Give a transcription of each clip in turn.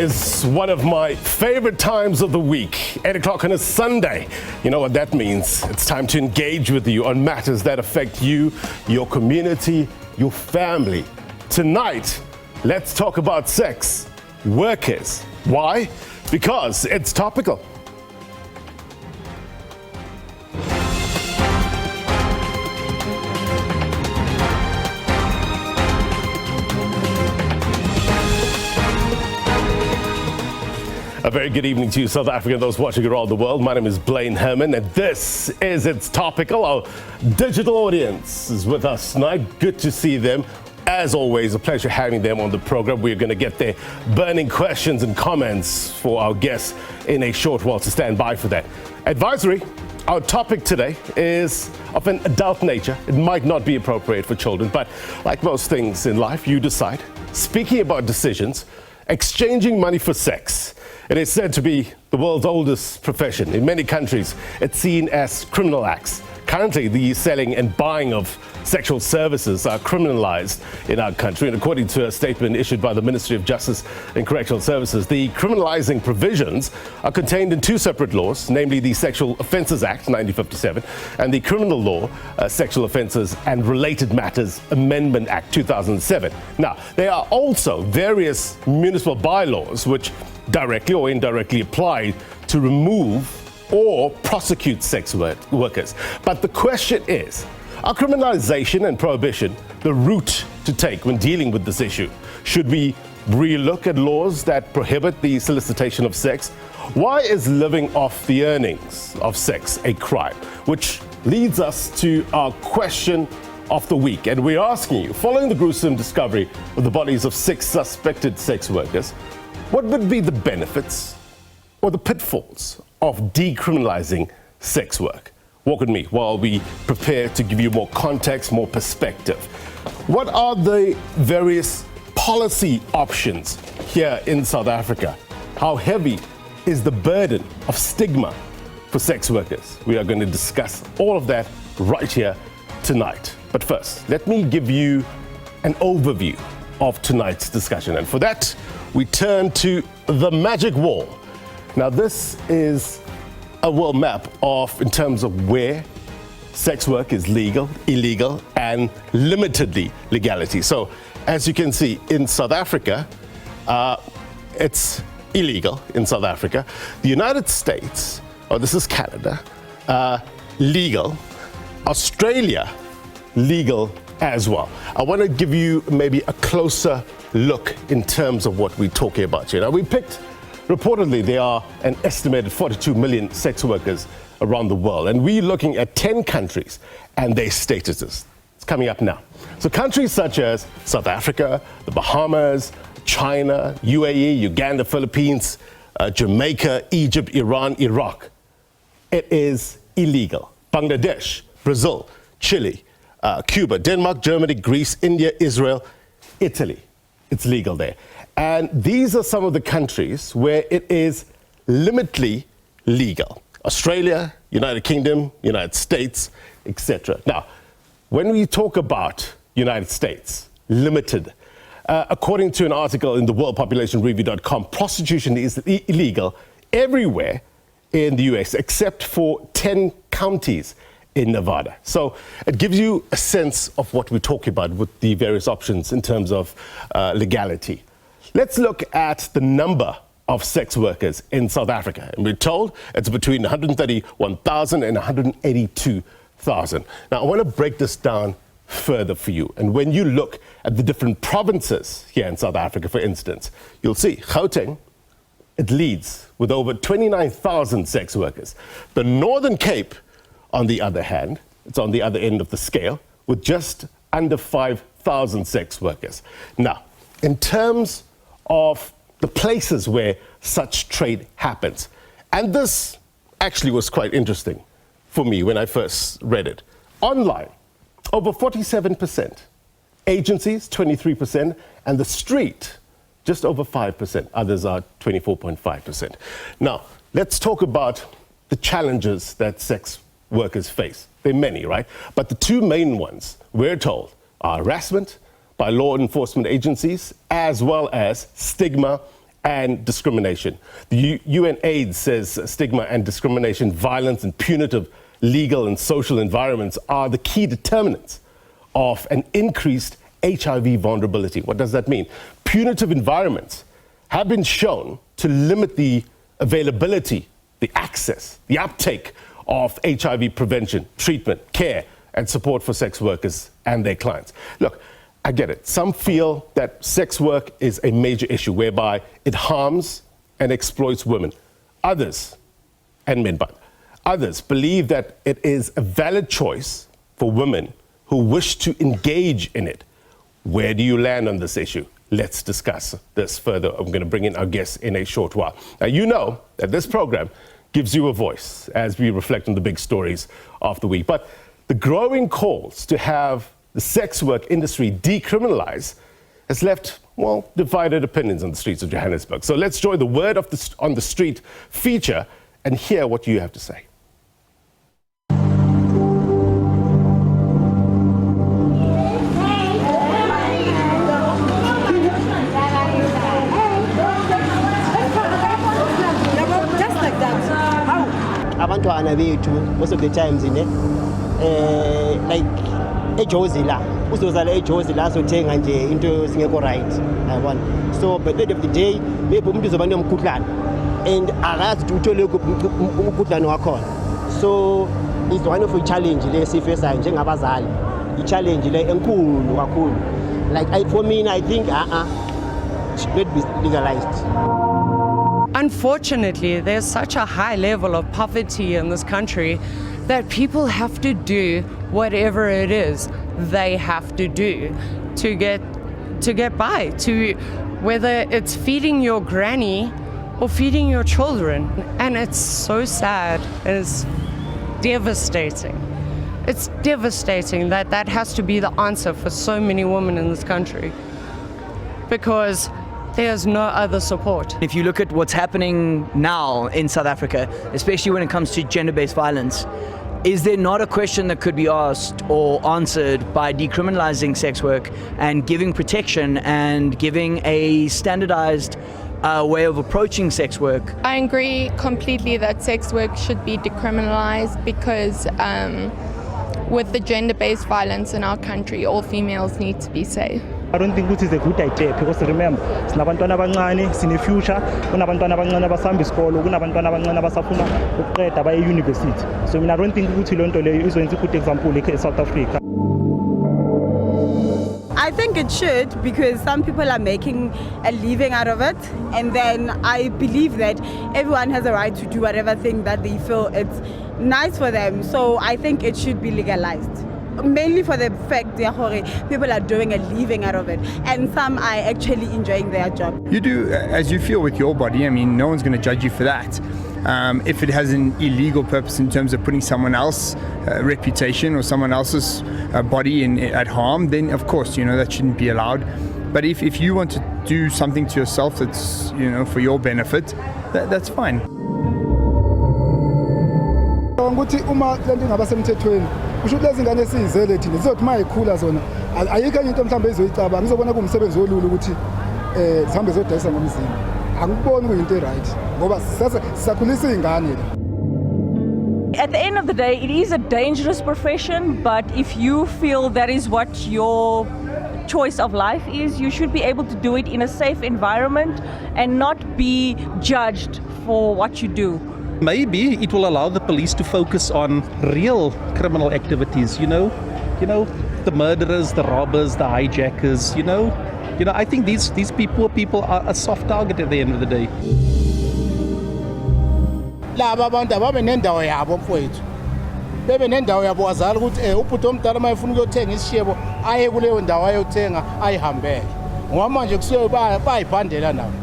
is one of my favorite times of the week, 8 o'clock on a Sunday. You know what that means. It's time to engage with you on matters that affect you, your community, your family. Tonight, let's talk about sex workers. Why? Because it's topical. A very good evening to you, South Africa, those watching around the world. My name is Blaine Herman, and this is It's Topical. Our digital audience is with us tonight. Good to see them. As always, a pleasure having them on the program. We're going to get their burning questions and comments for our guests in a short while, so stand by for that. Advisory. Our topic today is of an adult nature. It might not be appropriate for children, but like most things in life, you decide. Speaking about decisions, exchanging money for sex. It is said to be the world's oldest profession. In many countries, it's seen as criminal acts. Currently, the selling and buying of sexual services are criminalized in our country. And according to a statement issued by the Ministry of Justice and Correctional Services, the criminalizing provisions are contained in two separate laws, namely the Sexual Offences Act, 1957, and the Criminal Law, Sexual Offences and Related Matters Amendment Act, 2007. Now, there are also various municipal bylaws which directly or indirectly apply to remove or prosecute sex workers. But the question is, are criminalization and prohibition the route to take when dealing with this issue? Should we relook at laws that prohibit the solicitation of sex? Why is living off the earnings of sex a crime? Which leads us to our question of the week. And we're asking you, following the gruesome discovery of the bodies of 6 suspected sex workers, what would be the benefits or the pitfalls of decriminalising sex work? Walk with me while we prepare to give you more context, more perspective. What are the various policy options here in South Africa? How heavy is the burden of stigma for sex workers? We are going to discuss all of that right here tonight. But first, let me give you an overview of tonight's discussion. And for that, we turn to the magic wall. Now, this is a world map in terms of where sex work is legal, illegal, and limitedly legality. So, as you can see, in South Africa, it's illegal in South Africa. The United States, this is Canada, legal. Australia, legal as well. I want to give you maybe a closer look in terms of what we're talking about here. Now, we picked, reportedly, there are an estimated 42 million sex workers around the world, and we're looking at 10 countries and their statuses. It's coming up now. So countries such as South Africa, the Bahamas, China, UAE, Uganda, Philippines, Jamaica, Egypt, Iran, Iraq, it is illegal. Bangladesh, Brazil, Chile, Cuba, Denmark, Germany, Greece, India, Israel, Italy. It's legal there. And these are some of the countries where it is limitedly legal. Australia, United Kingdom, United States, etc. Now, when we talk about United States, limited, according to an article in the worldpopulationreview.com, prostitution is illegal everywhere in the US except for 10 counties in Nevada. So it gives you a sense of what we're talking about with the various options in terms of legality. Let's look at the number of sex workers in South Africa. And we're told it's between 131,000 and 182,000. Now, I want to break this down further for you. And when you look at the different provinces here in South Africa, for instance, you'll see Gauteng, it leads with over 29,000 sex workers. The Northern Cape, on the other hand, it's on the other end of the scale with just under 5,000 sex workers. Now, in terms of the places where such trade happens, and this actually was quite interesting for me when I first read it. Online, over 47%, agencies, 23%, and the street, just over 5%. Others are 24.5%. Now, let's talk about the challenges that sex workers face. There are many, right? But the two main ones, we're told, are harassment by law enforcement agencies, as well as stigma and discrimination. The UNAIDS says stigma and discrimination, violence and punitive legal and social environments are the key determinants of an increased HIV vulnerability. What does that mean? Punitive environments have been shown to limit the availability, the access, the uptake of HIV prevention, treatment, care, and support for sex workers and their clients. Look, I get it. Some feel that sex work is a major issue whereby it harms and exploits women. Others, and men, but others believe that it is a valid choice for women who wish to engage in it. Where do you land on this issue? Let's discuss this further. I'm going to bring in our guests in a short while. Now, you know that this program gives you a voice as we reflect on the big stories of the week. But the growing calls to have the sex work industry decriminalized has left, well, divided opinions on the streets of Johannesburg. So let's join the Word on the Street feature and hear what you have to say. Abantwana bethu most of the times like ejozi la uzozala ejozi la sothenga nje into singekho right yabona. So by the end of the day maybe umuntu uzoba nomkhuhlane and akazi ukuthi uthole umkhuhlane wakhona. So it's one of a challenge le sifesayo njengabazali, i-challenge le enkulu kakhulu. Like for me I think should not be legalized. Unfortunately, there's such a high level of poverty in this country that people have to do whatever it is they have to do to get by, to whether it's feeding your granny or feeding your children. And it's so sad. It's devastating. It's devastating that has to be the answer for so many women in this country, because there's no other support. If you look at what's happening now in South Africa, especially when it comes to gender-based violence, is there not a question that could be asked or answered by decriminalising sex work and giving protection and giving a standardized way of approaching sex work? I agree completely that sex work should be decriminalised because with the gender-based violence in our country, all females need to be safe. I don't think it is a good idea because remember, sinabantwana abancane, sine future, kunabantwana abancane abasahamba isikolo, kunabantwana abancane abasafuna ukuqeda baye university. So I don't think ukuthi lonto leyo izokwenza good example in South Africa. I think it should, because some people are making a living out of it, and then I believe that everyone has a right to do whatever thing that they feel it's nice for them. So I think it should be legalized. Mainly for the fact that people are doing a living out of it, and some are actually enjoying their job. You do as you feel with your body. I mean, no one's going to judge you for that. If it has an illegal purpose in terms of putting someone else's reputation or someone else's body at harm, then of course, that shouldn't be allowed. But if you want to do something to yourself that's, for your benefit, that's fine. Kusho lezi ngane esizele thina zizothi mayikhula zona ayikho enye into mhlambe ezoyicabanga ngizobona kumsebenzi olulu ukuthi zihambe zodayisa ngomzimba. Angikuboni kuyinto right ngoba sisakhulisa izingane. At the end of the day, it is a dangerous profession, but if you feel that is what your choice of life is, you should be able to do it in a safe environment and not be judged for what you do. Maybe it will allow the police to focus on real criminal activities, the murderers, the robbers, the hijackers, I think these people are a soft target at the end of the day. Laba abantu ababe nendawo yabo mfowethu. Bebe nendawo yabo wazala ukuthi ubhuti omdala mayefuna ukuyothenga isishebo aye kuleyo ndawo ayothenga ayihambele. Ngoba manje kusuke bayibhandela nabo.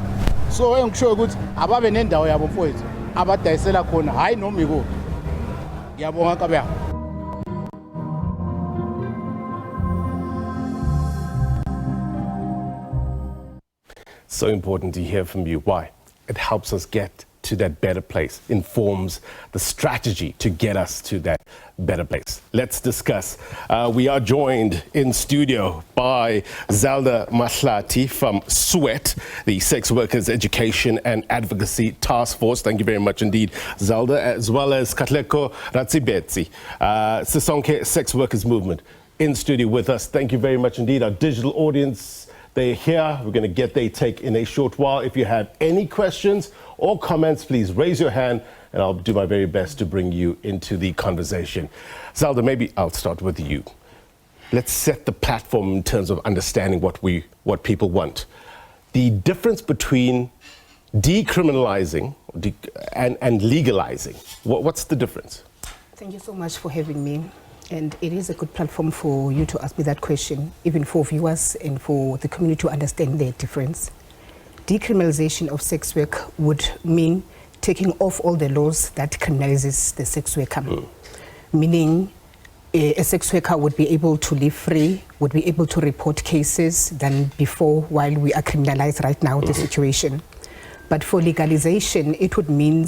So engisho ukuthi ababe nendawo yabo mfowethu. Abadayisela khona hayi noma ikuphi. Ngiyabonga kabe. So important to hear from you. Why? It helps us get to that better place, informs the strategy to get us to that better place. Let's discuss. We are joined in studio by Zelda Mahlathi from SWEAT, the Sex Workers Education and Advocacy Task Force. Thank you very much indeed, Zelda, as well as Katlego Rasebitse, Sisonke Sex Workers Movement, in studio with us. Thank you very much indeed. Our digital audience, they're here. We're going to get their take in a short while. If you have any questions or comments, please raise your hand and I'll do my very best to bring you into the conversation. Zelda, maybe I'll start with you. Let's set the platform in terms of understanding what people want. The difference between decriminalising and legalising, what's the difference? Thank you so much for having me. And it is a good platform for you to ask me that question, even for viewers and for the community to understand the difference. Decriminalisation of sex work would mean taking off all the laws that criminalizes the sex worker, meaning a sex worker would be able to live free, would be able to report cases than before while we are criminalized right now, the situation. But for legalization, it would mean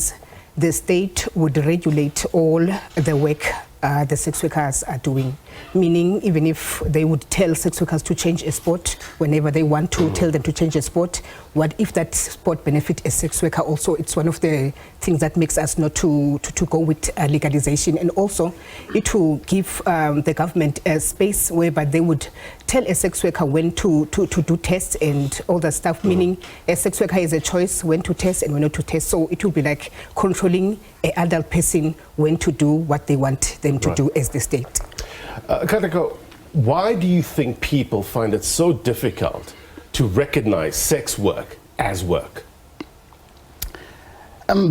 the state would regulate all the work the sex workers are doing, meaning even if they would tell sex workers to change a sport whenever they want to tell them to change a sport, what if that sport benefit a sex worker also? It's one of the things that makes us not to go with legalization. And also it will give the government a space whereby they would tell a sex worker when to do tests and all that stuff, meaning a sex worker has a choice when to test and when not to test. So it will be like controlling an adult person when to do what they want them to do as the state. Katlego, why do you think people find it so difficult to recognize sex work as work?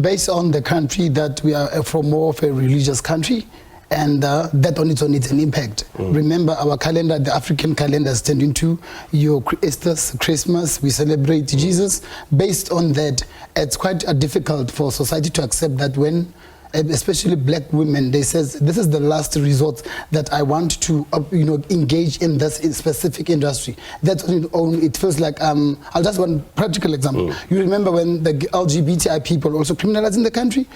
Based on the country that we are from, more of a religious country, and that on its own is an impact. Remember our calendar, the African calendar is turned into your Easter, Christmas, we celebrate Jesus. Based on that, it's quite difficult for society to accept that when especially black women, they says this is the last resort that I want to engage in this specific industry. That's on its own, it feels like I'll just one practical example. You remember when the LGBTI people also criminalized in the country?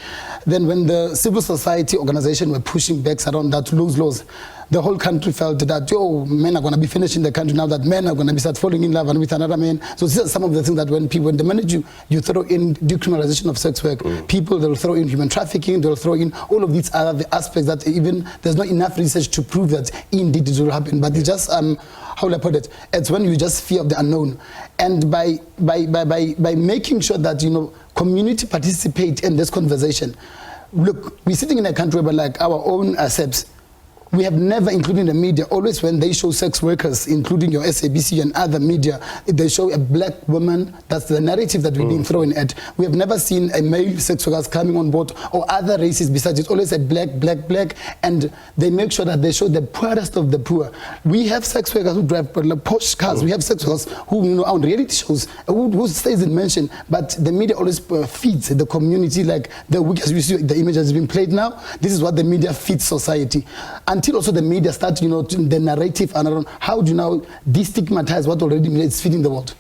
Then when the civil society organization were pushing back around that laws, the whole country felt that, men are going to be finished in the country now, that men are going to be start falling in love and with another man. So these are some of the things that when the minute you throw in decriminalization of sex work, people, they'll throw in human trafficking, they'll throw in all of these other aspects that even there's not enough research to prove that indeed it will happen. But it's just, how will I put it? It's when you just fear of the unknown. And by making sure that, community participate in this conversation. Look, we're sitting in a country where like our own SABC, we have never, including the media, always when they show sex workers, including your SABC and other media, they show a black woman. That's the narrative that we've been thrown at. We have never seen a male sex workers coming on board or other races besides. It's always a black, and they make sure that they show the poorest of the poor. We have sex workers who drive Porsche cars. We have sex workers who, on reality shows, who stays in mention, but the media always feeds the community like the weak, as you see the image has been played now. This is what the media feeds society. Until also the media starts, the narrative around how do you now destigmatize what already is feeding the world.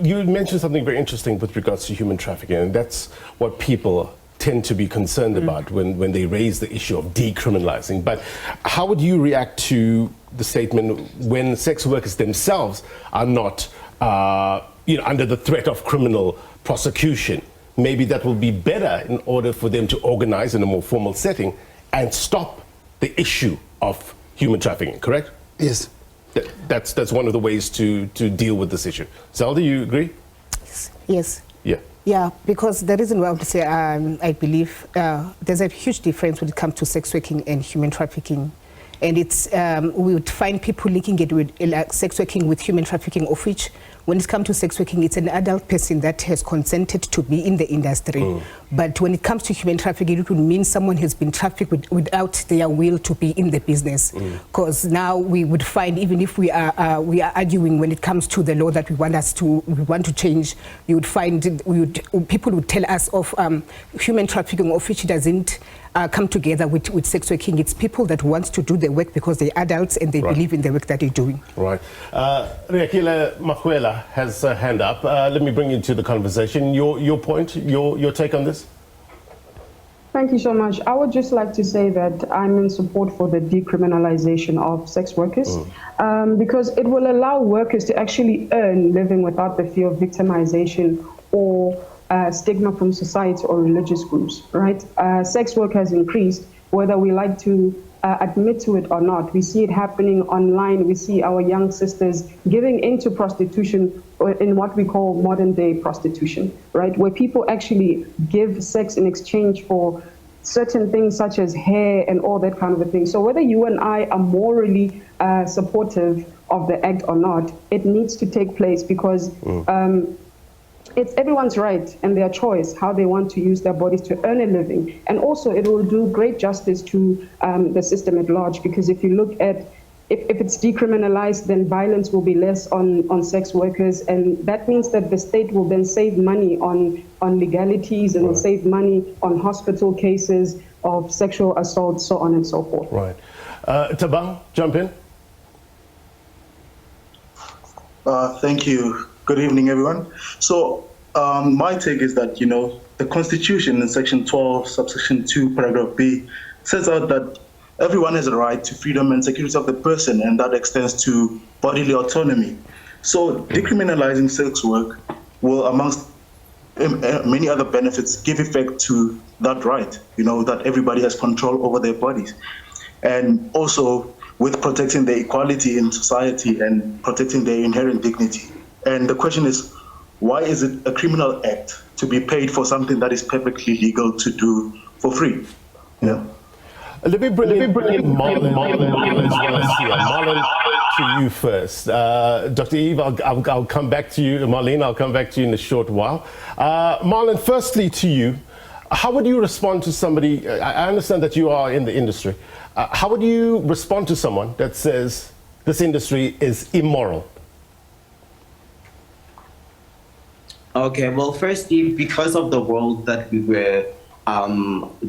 You mentioned something very interesting with regards to human trafficking, and that's what people tend to be concerned about when they raise the issue of decriminalising. But how would you react to the statement when sex workers themselves are not under the threat of criminal prosecution? Maybe that will be better in order for them to organise in a more formal setting and stop the issue of human trafficking, correct? Yes. That's one of the ways to deal with this issue. Zelda, you agree? Yes. Yeah. Yeah, because the reason why I would say I believe there's a huge difference when it comes to sex working and human trafficking. And it's we would find people linking it with sex working with human trafficking, of which when it comes to sex working, it's an adult person that has consented to be in the industry. But when it comes to human trafficking, it would mean someone has been trafficked without their will to be in the business. Because now we would find, even if we are arguing when it comes to the law that we want to change, you would find people would tell us of human trafficking, of which doesn't come together with sex working. It's people that want to do the work because they're adults and they believe in the work that they're doing. Right. Reakile Makwela, Sia has her hand up. Let me bring you to the conversation. Your point, your take on this? Thank you so much. I would just like to say that I'm in support for the decriminalization of sex workers because it will allow workers to actually earn living without the fear of victimization or stigma from society or religious groups, right? Sex work has increased, whether we like to admit to it or not. We see it happening online. We see our young sisters giving into prostitution in what we call modern day prostitution, right? Where people actually give sex in exchange for certain things such as hair and all that kind of a thing. So whether you and I are morally supportive of the act or not, it needs to take place because it's everyone's right and their choice how they want to use their bodies to earn a living. And also it will do great justice to the system at large, because if you look at, if it's decriminalized, then violence will be less on sex workers, and that means that the state will then save money on legalities and will save money on hospital cases of sexual assault, so on and so forth. Right. Tabang, jump in. Thank you. Good evening, everyone. So my take is that, you know, the Constitution in Section 12, subsection 2, paragraph B, says out that everyone has a right to freedom and security of the person, and that extends to bodily autonomy. So decriminalizing sex work will, amongst many other benefits, give effect to that right, you know, that everybody has control over their bodies. And also with protecting their equality in society and protecting their inherent dignity. And the question is, why is it a criminal act to be paid for something that is perfectly legal to do for free? Yeah. Let me bring in Marlene as well as Sia. Marlene, to you first. Dr. Eve, I'll come back to you. Marlene, I'll come back to you in a short while. Marlene, firstly to you, how would you respond to somebody, I understand that you are in the industry, how would you respond to someone that says this industry is immoral? Okay, well, firstly, because of the world that we were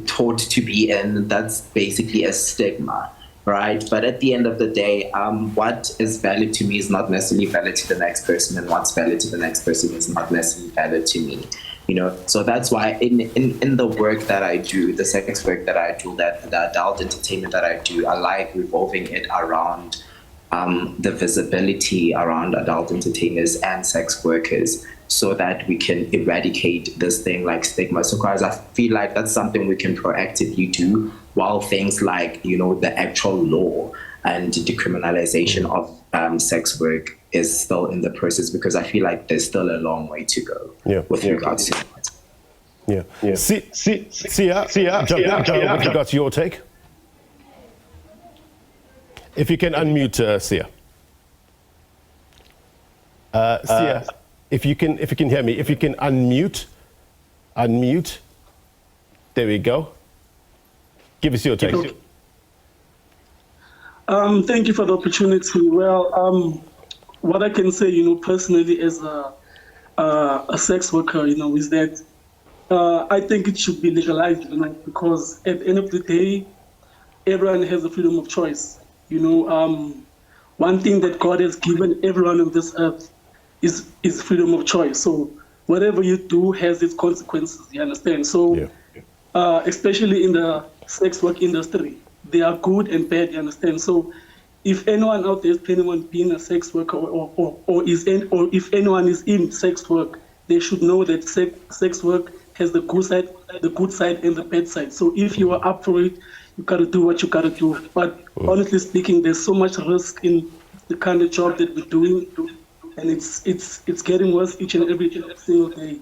taught to be in, that's basically a stigma, right? But at the end of the day, what is valid to me is not necessarily valid to the next person, and what's valid to the next person is not necessarily valid to me. You know, so that's why in the work that I do, the sex work that I do, the adult entertainment that I do, I like revolving it around the visibility around adult entertainers and sex workers, so that we can eradicate this thing like stigma. So guys, I feel like that's something we can proactively do, while things like, you know, the actual law and decriminalization of sex work is still in the process, because I feel like there's still a long way to go with regards to that. Yeah. Sia, with regards to your take? If you can unmute Sia. Sia, if you can hear me, if you can unmute. There we go. Give us your take. Thank you for the opportunity. Well, what I can say, you know, personally as a sex worker, you know, is that I think it should be legalized, you know, because at the end of the day, everyone has the freedom of choice. You know, one thing that God has given everyone on this earth is freedom of choice. So whatever you do has its consequences, you understand? So especially in the sex work industry, they are good and bad, you understand? So if anyone out there is planning on being a sex worker or if anyone is in sex work, they should know that sex work has the good side and the bad side. So if you are up for it, you gotta do what you gotta do. But honestly speaking, there's so much risk in the kind of job that we're doing, and it's getting worse each and every single day.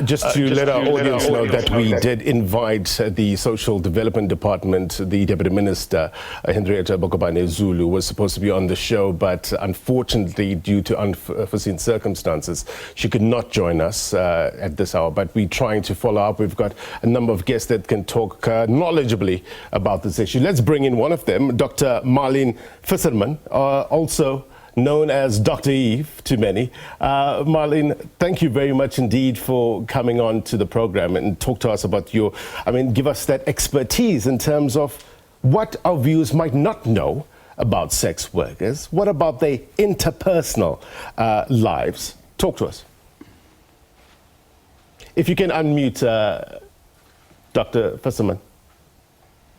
Just to let our audience know that we did invite the Social Development Department, the Deputy Minister, Henrietta Bokobane Zulu, was supposed to be on the show, but unfortunately, due to unforeseen circumstances, she could not join us at this hour. But we're trying to follow up. We've got a number of guests that can talk knowledgeably about this issue. Let's bring in one of them, Dr. Marlene Wasserman, also known as Dr. Eve to many. Marlene, thank you very much indeed for coming on to the program and talk to us about give us that expertise in terms of what our viewers might not know about sex workers? What about their interpersonal lives? Talk to us. If you can unmute Dr. Wasserman.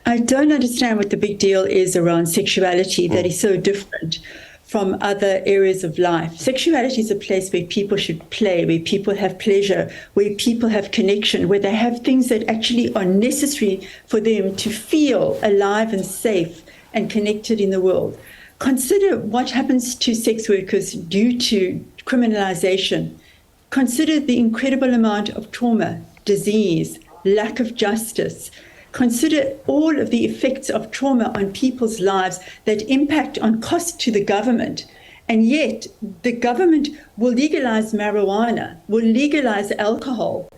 I don't understand what the big deal is around sexuality that is so different from other areas of life. Sexuality is a place where people should play, where people have pleasure, where people have connection, where they have things that actually are necessary for them to feel alive and safe and connected in the world. Consider what happens to sex workers due to criminalization. Consider the incredible amount of trauma, disease, lack of justice. Consider all of the effects of trauma on people's lives that impact on cost to the government. And yet the government will legalize marijuana, will legalize alcohol,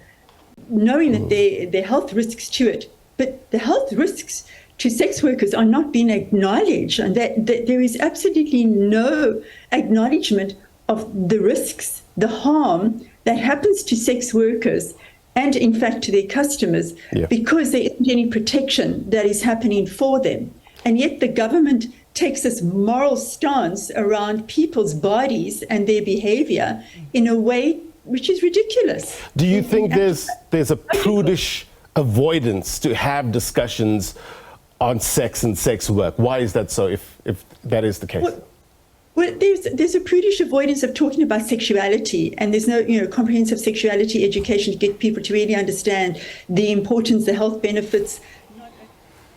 knowing that there are health risks to it. But the health risks to sex workers are not being acknowledged, and that there is absolutely no acknowledgement of the risks, the harm that happens to sex workers and in fact to their customers, because there isn't any protection that is happening for them. And yet the government takes this moral stance around people's bodies and their behavior in a way which is ridiculous. Do you think there's a prudish avoidance to have discussions on sex and sex work? Why is that so, if that is the case? Well, there's a prudish avoidance of talking about sexuality, and there's no comprehensive sexuality education to get people to really understand the importance, the health benefits, not only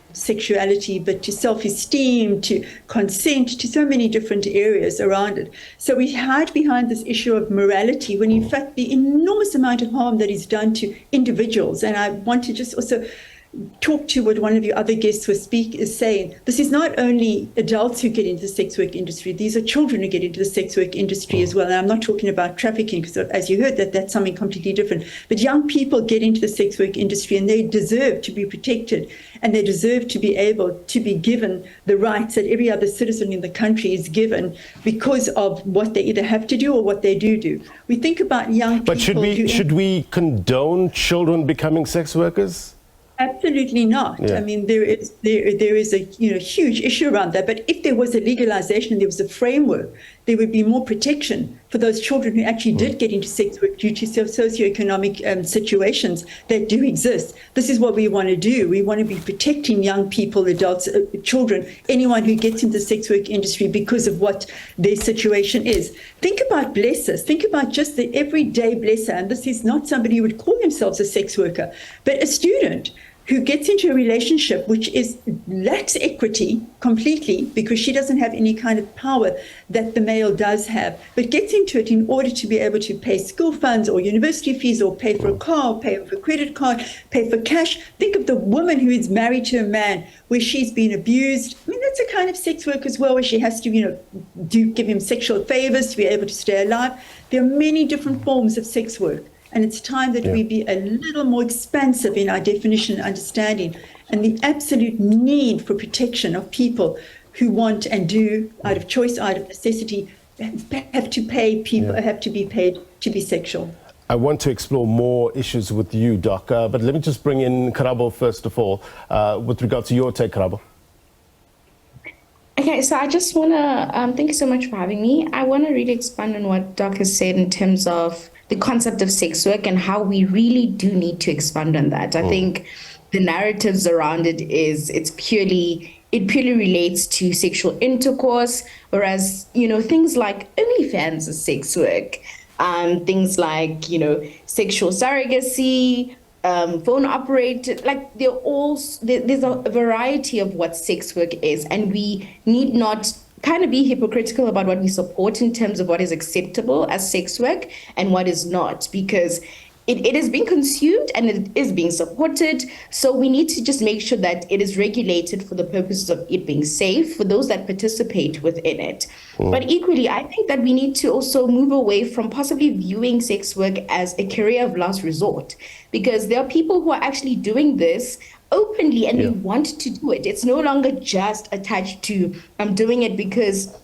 of sexuality, but to self-esteem, to consent, to so many different areas around it. So we hide behind this issue of morality when in fact the enormous amount of harm that is done to individuals. And I want to just also talk to what one of your other guests was saying. This is not only adults who get into the sex work industry, these are children who get into the sex work industry as well. And I'm not talking about trafficking, because as you heard, that's something completely different. But young people get into the sex work industry and they deserve to be protected, and they deserve to be able to be given the rights that every other citizen in the country is given because of what they either have to do or what they do. We think about young people. But should we condone children becoming sex workers? Absolutely not. Yeah. I mean, there is a huge issue around that. But if there was a legalization, there was a framework, there would be more protection for those children who actually did get into sex work due to socioeconomic situations that do exist. This is what we want to do. We want to be protecting young people, adults, children, anyone who gets into the sex work industry because of what their situation is. Think about blessers. Think about just the everyday blesser. And this is not somebody who would call themselves a sex worker, but a student who gets into a relationship which lacks equity completely, because she doesn't have any kind of power that the male does have, but gets into it in order to be able to pay school funds or university fees, or pay for a car, or pay for a credit card, pay for cash. Think of the woman who is married to a man where she's been abused. I mean, that's a kind of sex work as well, where she has to, give him sexual favors to be able to stay alive. There are many different forms of sex work. And it's time that we be a little more expansive in our definition and understanding, and the absolute need for protection of people who want and do, out of choice, out of necessity, have to pay people, have to be paid to be sexual. I want to explore more issues with you, Doc, but let me just bring in Karabo first of all, with regard to your take, Karabo. Okay, so I just want to, thank you so much for having me. I want to really expand on what Doc has said in terms of the concept of sex work and how we really do need to expand on that. I think the narratives around it it purely relates to sexual intercourse, whereas, things like OnlyFans is sex work, things like, sexual surrogacy, phone operator, like there's a variety of what sex work is, and we need not kind of be hypocritical about what we support in terms of what is acceptable as sex work and what is not, because it is being consumed and it is being supported. So we need to just make sure that it is regulated for the purposes of it being safe for those that participate within it. But equally, I think that we need to also move away from possibly viewing sex work as a career of last resort, because there are people who are actually doing this openly and they want to do it. It's no longer just attached to I'm doing it because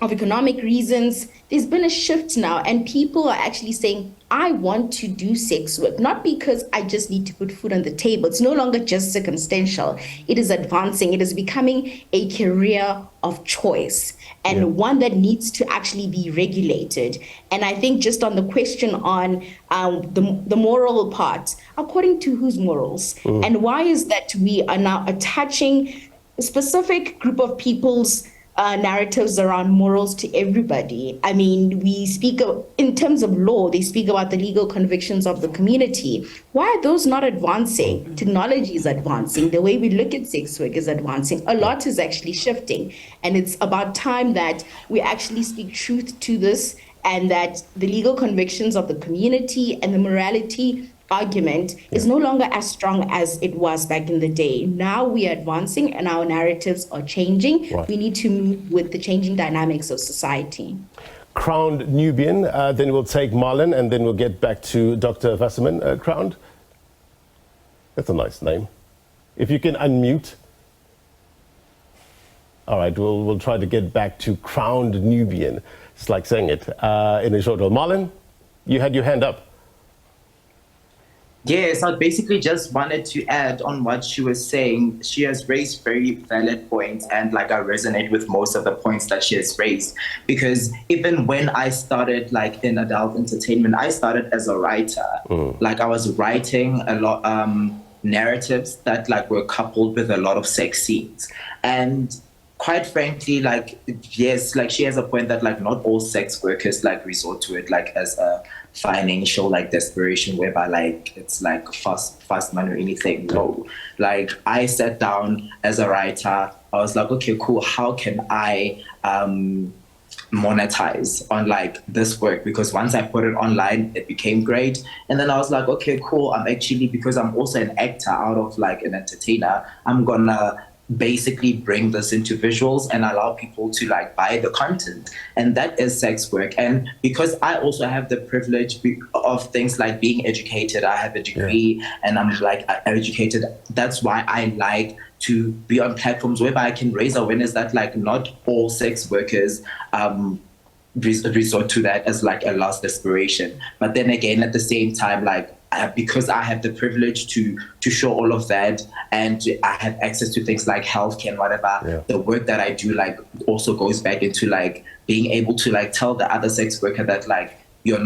of economic reasons, there's been a shift now, and people are actually saying, I want to do sex work, not because I just need to put food on the table. It's no longer just circumstantial. It is advancing. It is becoming a career of choice, and one that needs to actually be regulated. And I think just on the question on the moral part, according to whose morals? And why is that we are now attaching a specific group of people's narratives around morals to everybody? I mean, we speak in terms of law, they speak about the legal convictions of the community. Why are those not advancing? Technology is advancing. The way we look at sex work is advancing. A lot is actually shifting. And it's about time that we actually speak truth to this, and that the legal convictions of the community and the morality argument is no longer as strong as it was back in the day. Now we are advancing and our narratives are changing. We need to move with the changing dynamics of society. Crowned Nubian, then we'll take Marlene, and then we'll get back to Dr. Wasserman. Crowned, that's a nice name. If you can unmute. All right, we'll try to get back to Crowned Nubian. It's like saying it in a short while. Marlene, you had your hand up. Yes, I basically just wanted to add on what she was saying. She has raised very valid points, and like I resonate with most of the points that she has raised, because even when I started like in adult entertainment, I started as a writer. Like I was writing a lot narratives that like were coupled with a lot of sex scenes. And quite frankly, like, yes, like she has a point that like not all sex workers like resort to it like as a financial like desperation, whereby like it's like fast money or anything. No, like I sat down as a writer, I was like, okay, cool, how can I monetize on like this work? Because once I put it online, it became great. And then I was like, okay, cool, I'm actually, because I'm also an actor out of like an entertainer, I'm gonna basically bring this into visuals and allow people to like buy the content, and that is sex work. And because I also have the privilege of things like being educated, I have a degree and I'm like educated, that's why I like to be on platforms whereby I can raise awareness that like not all sex workers resort to that as like a last desperation. But then again, at the same time, like because I have the privilege to show all of that, and I have access to things like healthcare and whatever, the work that I do like also goes back into like being able to like tell the other sex worker that like you're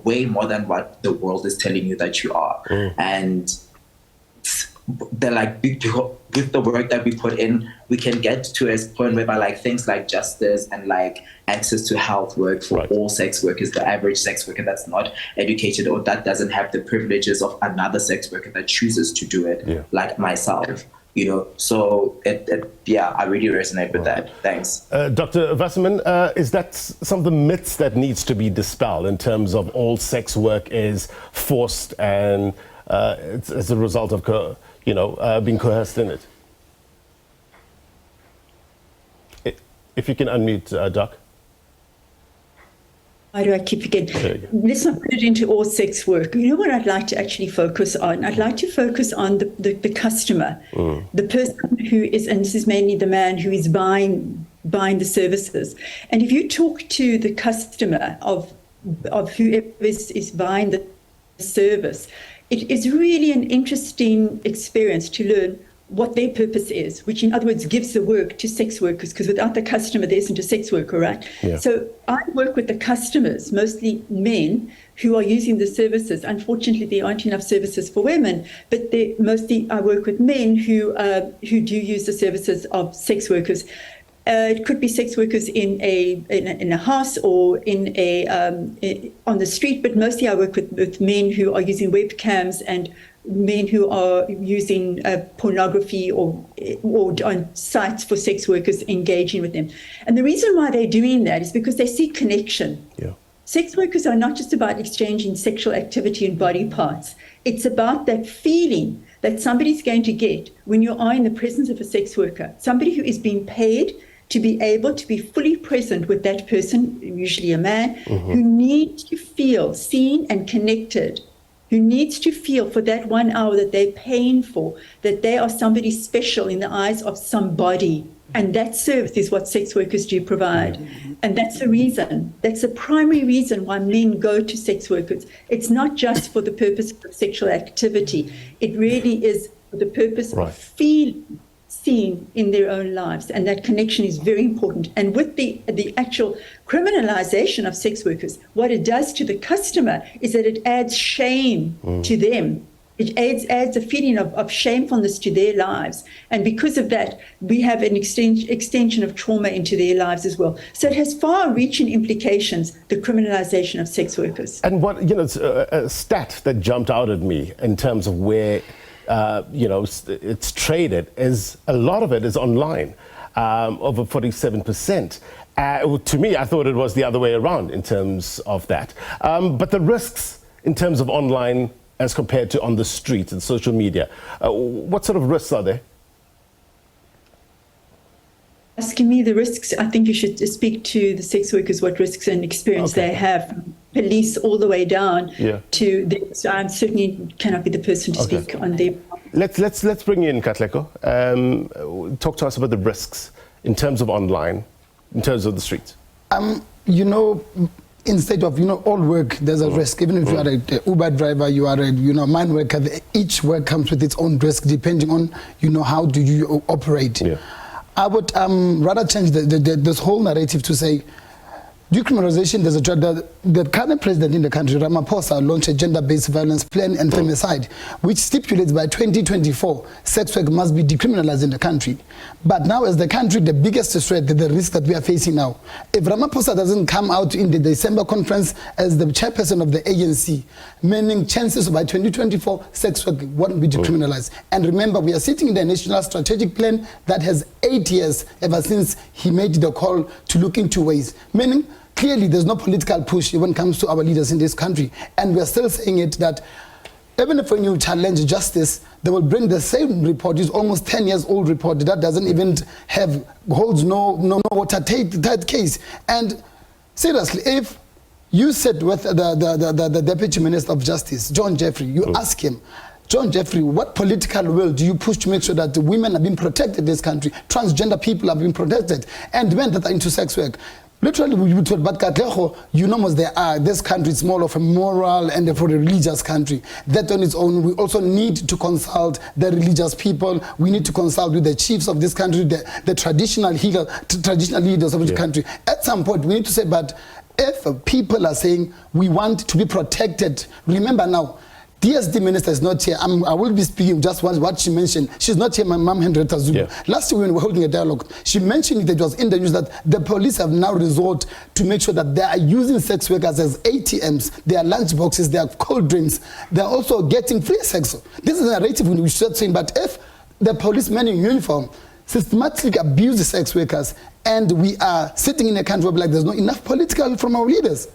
way more than what the world is telling you that you are. And they're like, with the work that we put in, we can get to a point whereby like things like justice and like access to health work for all sex workers, the average sex worker that's not educated or that doesn't have the privileges of another sex worker that chooses to do it, like myself, you know. So I really resonate with that. Thanks. Dr. Wasserman, is that some of the myths that needs to be dispelled in terms of all sex work is forced and it's as a result of being coerced in it? If you can unmute, Doc. Why do I keep forgetting? Let's not put it into all sex work. You know what I'd like to actually focus on? I'd like to focus on the customer, the person who is, and this is mainly the man who is buying the services. And if you talk to the customer of whoever is buying the service, it is really an interesting experience to learn what their purpose is, which in other words gives the work to sex workers, because without the customer there isn't a sex worker, right? So I work with the customers, mostly men who are using the services. Unfortunately, there aren't enough services for women, but mostly I work with men who do use the services of sex workers. It could be sex workers in a house or on the street, but mostly I work with men who are using webcams and men who are using pornography or on sites for sex workers, engaging with them. And the reason why they're doing that is because they see connection. Sex workers are not just about exchanging sexual activity and body parts. It's about that feeling that somebody's going to get when you are in the presence of a sex worker, somebody who is being paid to be able to be fully present with that person, usually a man, who needs to feel seen and connected, who needs to feel for that 1 hour that they're paying for, that they are somebody special in the eyes of somebody. And that service is what sex workers do provide. And that's the reason, that's the primary reason why men go to sex workers. It's not just for the purpose of sexual activity. It really is for the purpose of feeling seen in their own lives. And that connection is very important. And with the actual criminalization of sex workers, what it does to the customer is that it adds shame to them. It adds a feeling of shamefulness to their lives. And because of that, we have an extension of trauma into their lives as well. So it has far-reaching implications, the criminalization of sex workers. And what, a stat that jumped out at me in terms of where, it's traded is a lot of it is online, over 47%. To me, I thought it was the other way around in terms of that. But the risks in terms of online as compared to on the street and social media, what sort of risks are there? Asking me the risks, I think you should speak to the sex workers, what risks and experience they have, from police all the way down to them. So I certainly cannot be the person to speak on them. Let's bring you in, Katlego. Talk to us about the risks in terms of online, in terms of the streets. Instead of all work, there's a risk. Even if you are an Uber driver, you are a mine worker, each work comes with its own risk depending on how do you operate. I would rather change this whole narrative to say decriminalisation. There's the current president in the country, Ramaphosa, launched a gender-based violence plan and femicide, which stipulates by 2024 sex work must be decriminalised in the country. But now, as the country, the biggest threat, the risk that we are facing now, if Ramaphosa doesn't come out in the December conference as the chairperson of the ANC, meaning chances by 2024 sex work won't be decriminalised. And remember, we are sitting in the National Strategic Plan that has 8 years ever since he made the call to look into ways, meaning clearly there's no political push when it comes to our leaders in this country. And we're still saying it that even if when you challenge justice, they will bring the same report. It's almost 10 years old report that doesn't even holds no watertight case. And seriously, if you sit with the Deputy Minister of Justice, John Jeffrey, you ask him, John Jeffrey, what political will do you push to make sure that the women are being protected in this country, transgender people are being protected, and men that are into sex work? Literally, we were told, but Katlego, this country is more of a moral and for a religious country. That on its own, we also need to consult the religious people. We need to consult with the chiefs of this country, the traditional leaders of the country. At some point, we need to say, but if people are saying we want to be protected, remember now, DSD minister is not here. I will be speaking just what she mentioned. She's not here, my mom, Henrietta Zulu. Last year when we were holding a dialogue, she mentioned that it was in the news that the police have now resorted to make sure that they are using sex workers as ATMs, their lunch boxes, their cold drinks. They're also getting free sex. This is a narrative we should say, but if the policemen in uniform systematically abuse the sex workers and we are sitting in a country where there's not enough political from our leaders.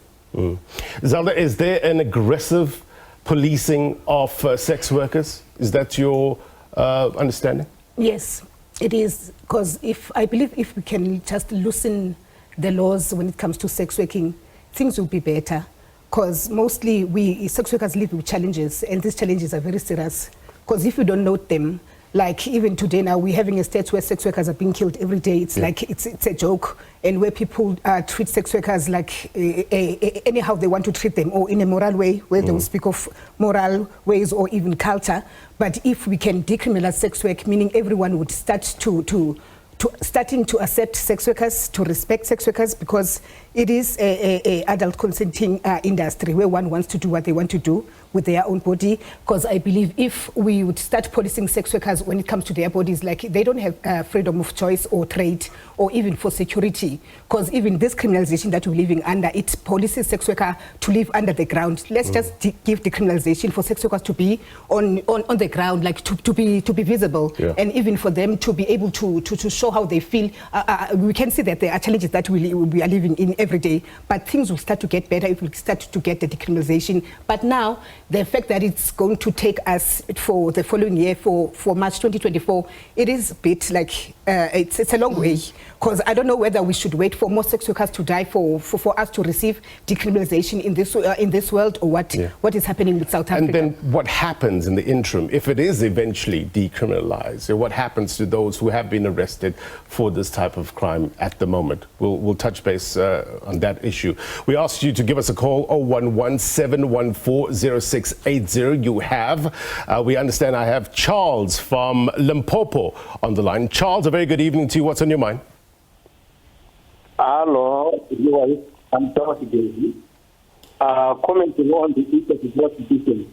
Zelda, is there an aggressive policing of sex workers? Is that your understanding? Yes, it is. Because I believe if we can just loosen the laws when it comes to sex working, things will be better. Because mostly we sex workers live with challenges, and these challenges are very serious. Because if you don't note them, like even today now, we're having a state where sex workers are being killed every day. It's like it's a joke, and where people treat sex workers like anyhow they want to treat them, or in a moral way, where they will speak of moral ways or even culture. But if we can decriminalize sex work, meaning everyone would start starting to accept sex workers, to respect sex workers, because it is a adult consenting industry where one wants to do what they want to do with their own body. Because I believe if we would start policing sex workers when it comes to their bodies, like they don't have freedom of choice or trade or even for security. Because even this criminalization that we're living under, it polices sex worker to live under the ground. Let's just give decriminalization for sex workers to be on the ground, like to be visible, and even for them to be able to show how they feel. We can see that there are challenges that we are living in every day, but things will start to get better if we start to get the decriminalization. But now, the fact that it's going to take us for the following year, for March 2024, it is a bit like, it's a long way. Because I don't know whether we should wait for more sex workers to die for us to receive decriminalization in this world, or what is happening with South Africa. And then what happens in the interim, if it is eventually decriminalized? What happens to those who have been arrested for this type of crime at the moment? We'll touch base on that issue. We asked you to give us a call, 011-714-0680. You have. We understand I have Charles from Limpopo on the line. Charles, a very good evening to you. What's on your mind? Hello, I'm Dorothy Daisy. Commenting on the issue of prostitution.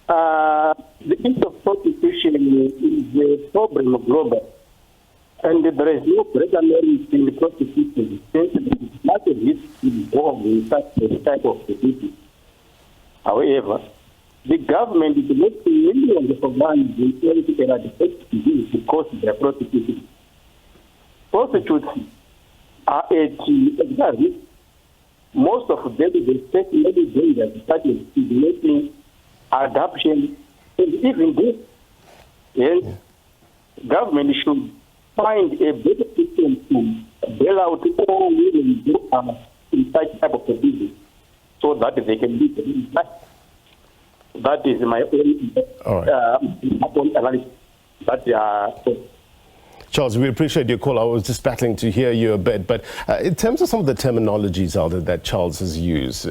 The issue of prostitution is a problem global, and there is no greater merit in prostitution since there is not a risk involved in such a type of activity. However, the government is investing millions of money in order to eradicate disease because they are prostituting. Prostitutes are at risk. Most of them they take many dangers such as stimulating, adoption, and even this. And government should find a better system to bail out all women who are in such type of business so that they can be back. That is my own analysis. Charles, we appreciate your call. I was just battling to hear you a bit, but in terms of some of the terminologies out there that Charles has used,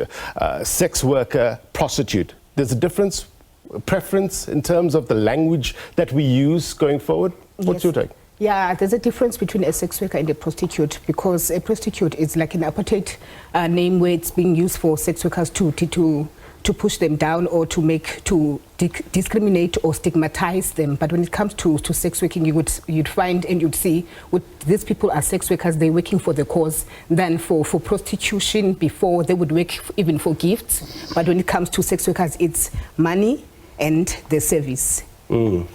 sex worker, prostitute, there's a difference, a preference in terms of the language that we use going forward? What's your take? Yeah, there's a difference between a sex worker and a prostitute, because a prostitute is like an apartheid name where it's being used for sex workers to push them down or to discriminate or stigmatize them. But when it comes to sex working, you'd find and you'd see these people are sex workers, they're working for the cause. Then for prostitution, before they would work even for gifts. But when it comes to sex workers, it's money and the service. Go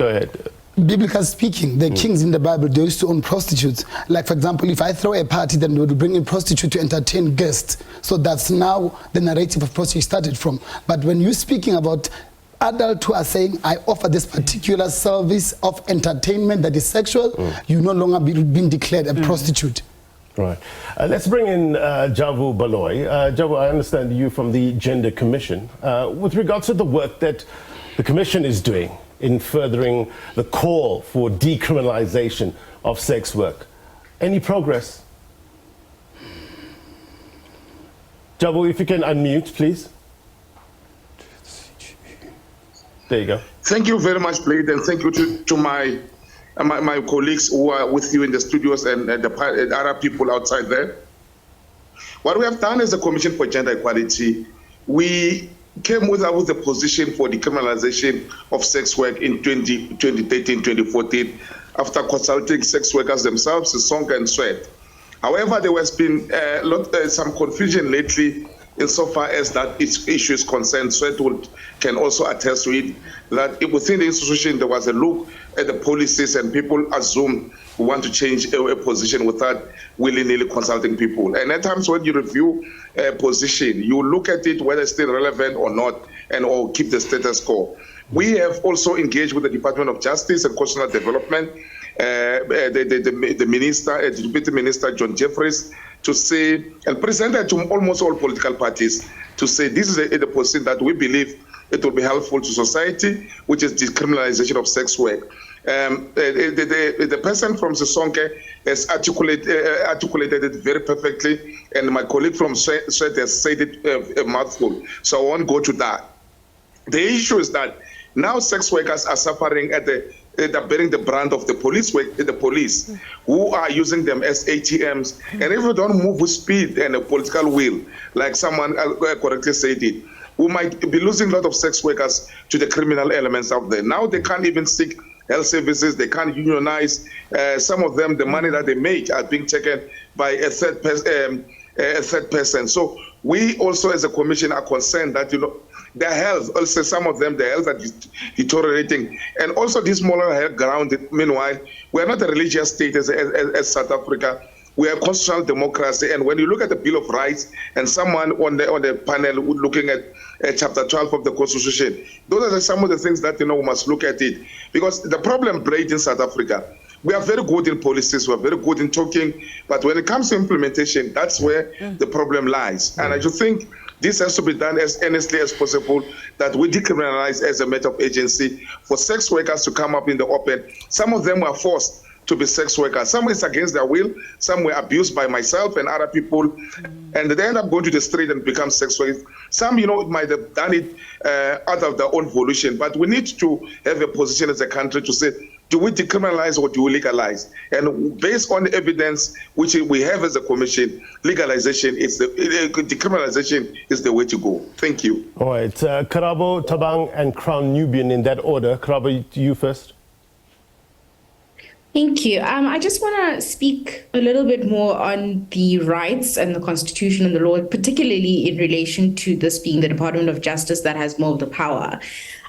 ahead. Biblically speaking, the kings in the Bible, they used to own prostitutes. Like, for example, if I throw a party, then they would bring in prostitute to entertain guests. So that's now the narrative of prostitution started from. But when you're speaking about adults who are saying, I offer this particular service of entertainment that is sexual, you no longer being declared a prostitute. Right. Let's bring in Javu Baloy. Javu, I understand you from the Gender Commission. With regards to the work that the Commission is doing in furthering the call for decriminalisation of sex work, any progress? Javu, if you can unmute, please. There you go. Thank you very much, Blade, and thank you to my colleagues who are with you in the studios and the other people outside there. What we have done as a Commission for Gender Equality, we came with the position for decriminalisation of sex work in 2013-2014 after consulting sex workers themselves, Sisonke and SWEAT. However, there has been some confusion lately insofar as that issue is concerned. SWEAT can also attest to it, that within the institution there was a look at the policies and people assume we want to change a position without willy-nilly consulting people. And at times when you review a position, you look at it whether it's still relevant or not, or keep the status quo. We have also engaged with the Department of Justice and Constitutional Development, the minister, the Deputy Minister John Jeffries, to say, and presented to almost all political parties, to say this is a position that we believe it will be helpful to society, which is decriminalisation of sex work. The person from Sisonke has articulated it very perfectly, and my colleague from SWEAT has said it a mouthful, so I won't go to that. The issue is that now sex workers are suffering they're bearing the brand of the police who are using them as ATMs. And if we don't move with speed and a political will, like someone correctly said it, we might be losing a lot of sex workers to the criminal elements out there. Now they can't even seek health services, they can't unionize. Some of them, the money that they make are being taken by a third person. So we also as a commission are concerned that, their health, also some of them, their health are deteriorating. And also this moral health ground, meanwhile, we're not a religious state as South Africa. We have constitutional democracy, and when you look at the Bill of Rights and someone on the panel looking at Chapter 12 of the Constitution, those are some of the things that we must look at it. Because the problem, Blade, in South Africa, we are very good in policies, we are very good in talking, but when it comes to implementation, that's where the problem lies. And I just think this has to be done as earnestly as possible, that we decriminalize as a matter of agency for sex workers to come up in the open. Some of them were forced to be sex workers. Some is against their will, some were abused by myself and other people, and they end up going to the street and become sex workers. Some, might have done it out of their own volition, but we need to have a position as a country to say, do we decriminalize or do we legalize? And based on the evidence which we have as a commission, legalization is decriminalization is the way to go. Thank you. All right, Karabo, Tabang, and Crown Nubian in that order. Karabo, you first. Thank you. I just want to speak a little bit more on the rights and the Constitution and the law, particularly in relation to this being the Department of Justice that has more of the power.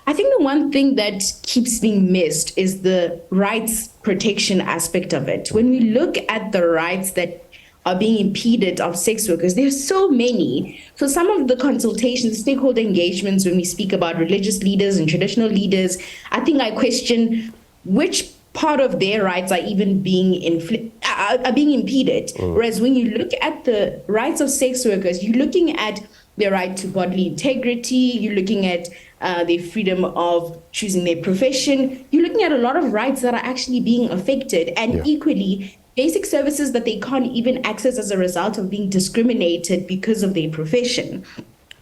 I think the one thing that keeps being missed is the rights protection aspect of it. When we look at the rights that are being impeded of sex workers, there's so many. So some of the consultations, stakeholder engagements, when we speak about religious leaders and traditional leaders, I think I question which part of their rights are even being impeded. Whereas when you look at the rights of sex workers, you're looking at their right to bodily integrity, you're looking at their freedom of choosing their profession, you're looking at a lot of rights that are actually being affected, and equally, basic services that they can't even access as a result of being discriminated because of their profession.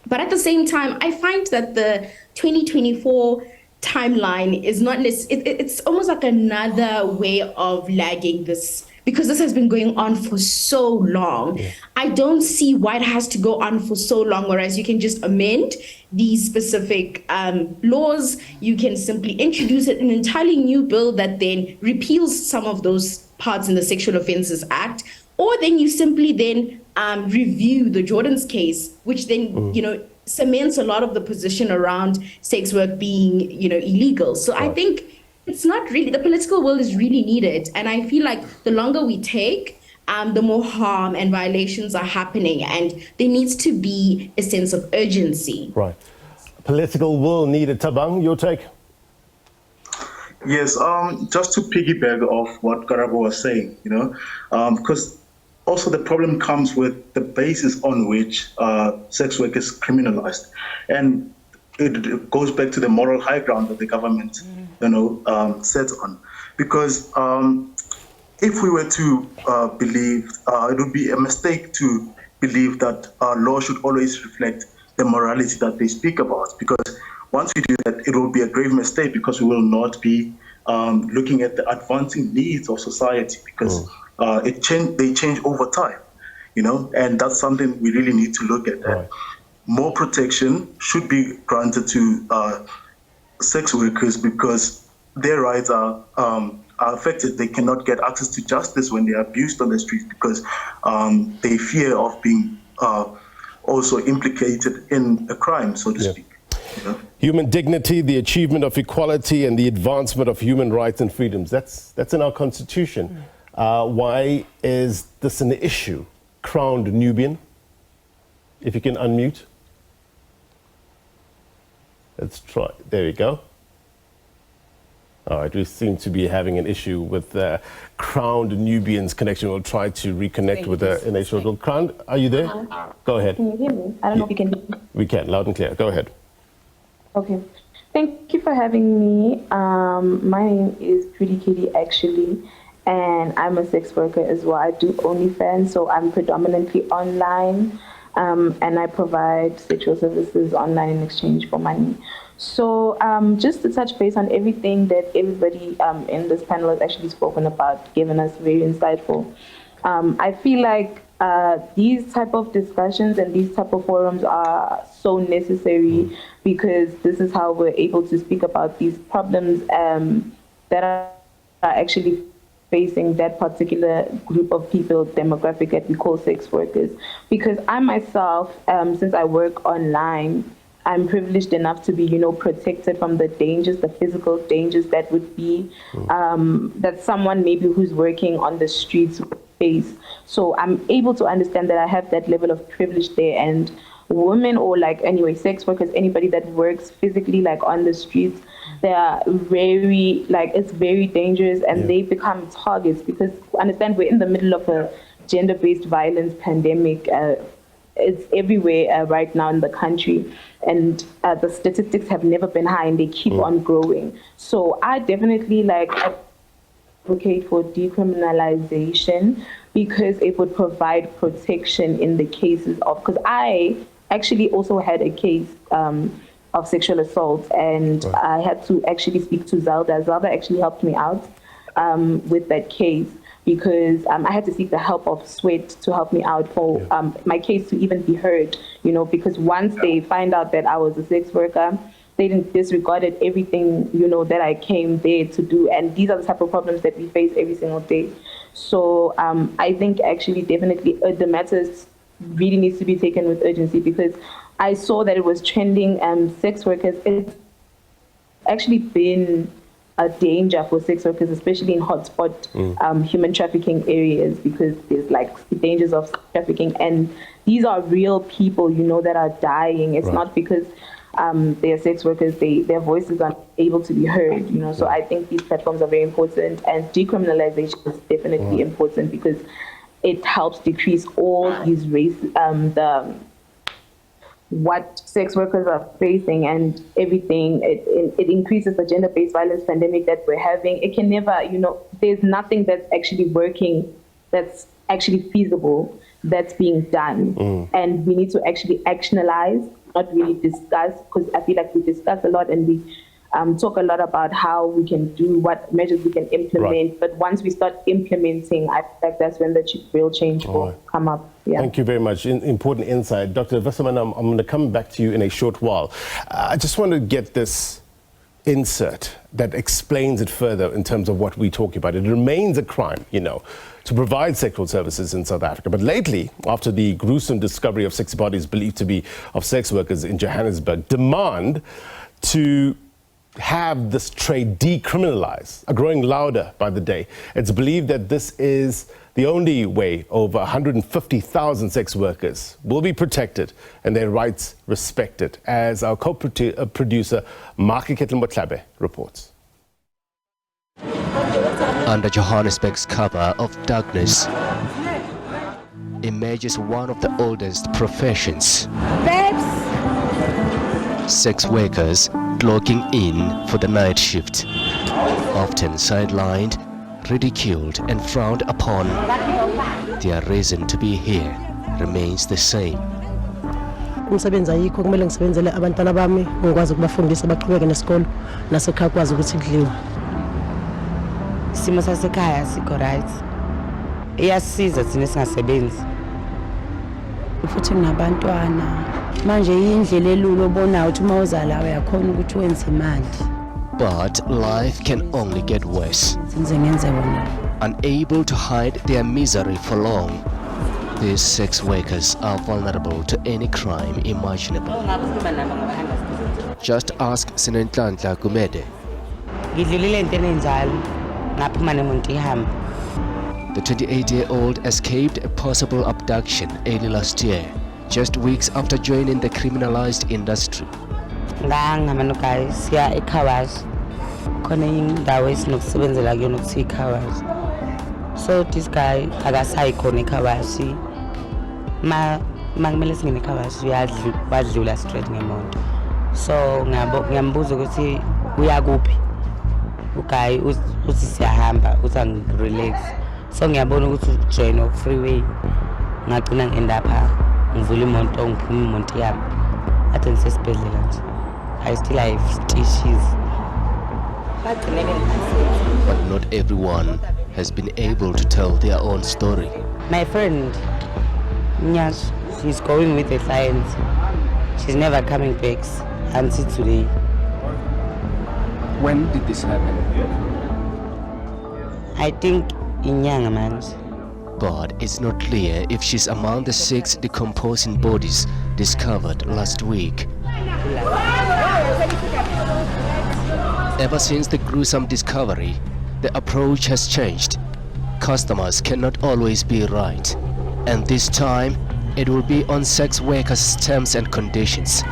But at the same time, I find that the 2024 timeline is not it's almost like another way of lagging this, because this has been going on for so long. I don't see why it has to go on for so long, whereas you can just amend these specific laws. You can simply introduce an entirely new bill that then repeals some of those parts in the Sexual Offences Act, or then you simply then review the Jordan's case, which then, cements a lot of the position around sex work being, illegal. So I think it's not really, the political will is really needed. And I feel like the longer we take, the more harm and violations are happening. And there needs to be a sense of urgency. Right. Political will needed. Tabang, your take? Yes, just to piggyback off what Karabo was saying, because also the problem comes with the basis on which sex work is criminalized. And it goes back to the moral high ground that the government, sets on. Because if we were to believe, it would be a mistake to believe that law should always reflect the morality that they speak about. Because once we do that, it will be a grave mistake, because we will not be looking at the advancing needs of society, because they change over time, and that's something we really need to look at. More protection should be granted to sex workers, because their rights are affected. They cannot get access to justice when they are abused on the streets, because they fear of being also implicated in a crime, so to speak. Human dignity, the achievement of equality, and the advancement of human rights and freedoms. That's in our Constitution. Why is this an issue? Crowned Nubian, if you can unmute. Let's try. There you go. All right, we seem to be having an issue with Crowned Nubian's connection. We'll try to reconnect with the nation. Crowned, are you there? Go ahead. Can you hear me? I don't know if you can hear me. We can, loud and clear. Go ahead. Okay. Thank you for having me. My name is Pretty Kitty, actually, and I'm a sex worker as well. I do OnlyFans, so I'm predominantly online, and I provide sexual services online in exchange for money. So just to touch base on everything that everybody in this panel has actually spoken about, given us very insightful. I feel like these type of discussions and these type of forums are so necessary, because this is how we're able to speak about these problems that are actually facing that particular group of people, demographic that we call sex workers. Because I myself, since I work online, I'm privileged enough to be, protected from the dangers, the physical dangers that would be, that someone maybe who's working on the streets face. So I'm able to understand that I have that level of privilege there, and women or sex workers, anybody that works physically on the streets, they are very it's very dangerous, and they become targets because understand we're in the middle of a gender-based violence pandemic. It's everywhere right now in the country, and the statistics have never been high, and they keep on growing. So I definitely advocate for decriminalization because it would provide protection in the cases of, because I actually also had a case of sexual assault, and I had to actually speak to Zelda. Zelda actually helped me out with that case because I had to seek the help of SWEAT to help me out for my case to even be heard, because once they find out that I was a sex worker, they disregarded everything, that I came there to do. And these are the type of problems that we face every single day. So I think actually definitely the matters really needs to be taken with urgency because I saw that it was trending. Sex workers, it's actually been a danger for sex workers, especially in hotspot human trafficking areas, because there's dangers of trafficking, and these are real people, that are dying. It's not because they're sex workers, their voices are able to be heard, So I think these platforms are very important, and decriminalization is definitely important because it helps decrease all these what sex workers are facing and everything. It increases the gender-based violence pandemic that we're having. It can never, there's nothing that's actually working, that's actually feasible, that's being done. And we need to actually actionalize, not really discuss, because I feel like we discuss a lot and we talk a lot about how we can do, what measures we can implement. But once we start implementing, I think that's when the real change will come up. Yeah. Thank you very much. Important insight. Dr. Wasserman, I'm going to come back to you in a short while. I just want to get this insert that explains it further in terms of what we're talking about. It remains a crime, to provide sexual services in South Africa. But lately, after the gruesome discovery of 6 bodies believed to be of sex workers in Johannesburg, demand to have this trade decriminalized are growing louder by the day. It's believed that this is the only way over 150,000 sex workers will be protected and their rights respected, as our co-producer Marlene reports. Under Johannesburg's cover of darkness emerges one of the oldest professions. Sex workers clocking in for the night shift, often sidelined, ridiculed and frowned upon. Their reason to be here remains the same. Umsebenzi ayikho, kumele ngisebenzele abantwana bami, ngikwazi ukubafundisa baqhubeke nesikolo nasekhaya kwazi ukuthi kudliwe. Isimo sasekhaya sikho right, iyasiza thina singasebenzi futhi nginabantwana manje indlela elula obonayo ukuthi uma uzala uyakhona ukuthi wenze imali. But life can only get worse. Unable to hide their misery for long, these sex workers are vulnerable to any crime imaginable. Just ask Sinenhlanhla Gumede. The 28-year-old escaped a possible abduction early last year, just weeks after joining the criminalized industry. siya eKhawazi khona indawo esinokusebenzela kuyona ukuthi eKhawazi. So this guy akasayi khona eKhawazi, kumele singene eKhawazi wadlula straight ngemonto. So ngiyambuza ukuthi uya kuphi, uguy uthi siyahamba, uthi angirelax. So ngiyabona ukuthi ujoin freeway, ngagcina ngienda pha ngivula imoto ngiphuma imoto yami athi ngisesibhedlela nje. I still have stitches. But not everyone has been able to tell their own story. My friend, Nyash, she's going with a client. She's never coming back until today. When did this happen? I think in Nyanga, man. But it's not clear if she's among the 6 decomposing bodies discovered last week. Ever since the gruesome discovery, the approach has changed. customers cannot always be right. And this time, it will be on sex workers' terms and conditions.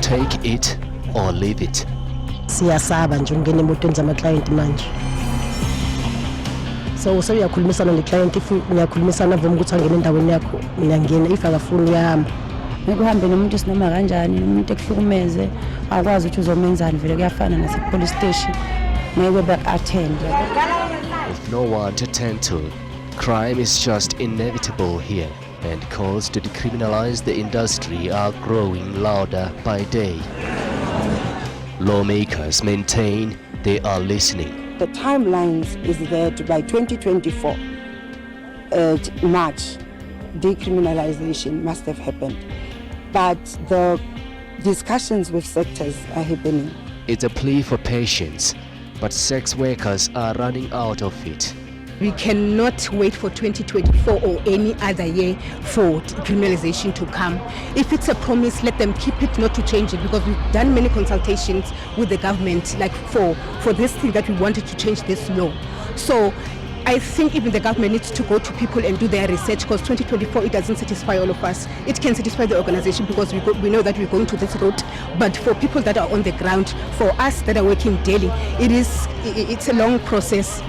Take it or leave it. Siyasaba nje ungena emotweni zama-client manje. So uyakhulumisana ne-client, if uyakhulumisana vuma ukuthi angene endaweni yakho, uyangena, if akafuni uyahamba. Ukuhambe nomuntu sinoma kanjani, umuntu ekuhlukumeze, akwazi ukuthi uzomenzani, vele kuyafana nase-police station. Maybe back-attend. With no one to tend to, crime is just inevitable here, and calls to decriminalize the industry are growing louder by day. Lawmakers maintain they are listening. The timelines is that by 2024, March, decriminalization must have happened. But the discussions with sectors are happening. It's a plea for patience, but sex workers are running out of it. We cannot wait for 2024 or any other year for decriminalization to come. If it's a promise, let them keep it, not to change it, because we've done many consultations with the government, like for this thing that we wanted to change this law. So I think even the government needs to go to people and do their research, because 2024, it doesn't satisfy all of us. It can satisfy the organization because we know that we're going to this road. But for people that are on the ground, for us that are working daily, it's a long process.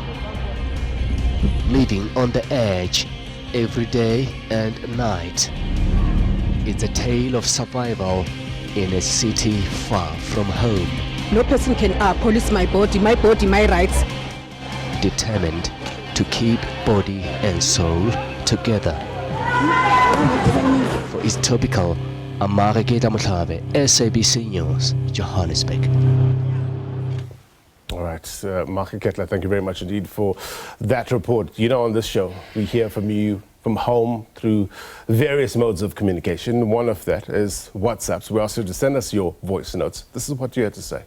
Living on the edge every day and night. It's a tale of survival in a city far from home. No person can police my body, my rights. Determined to keep body and soul together. For It's Topical, I'm Zelda Mahlathi, SABC News, Johannesburg. All right, Marlene Kettler, thank you very much indeed for that report. You know, on this show, we hear from you from home through various modes of communication. One of that is WhatsApps. We ask you to send us your voice notes. This is what you had to say.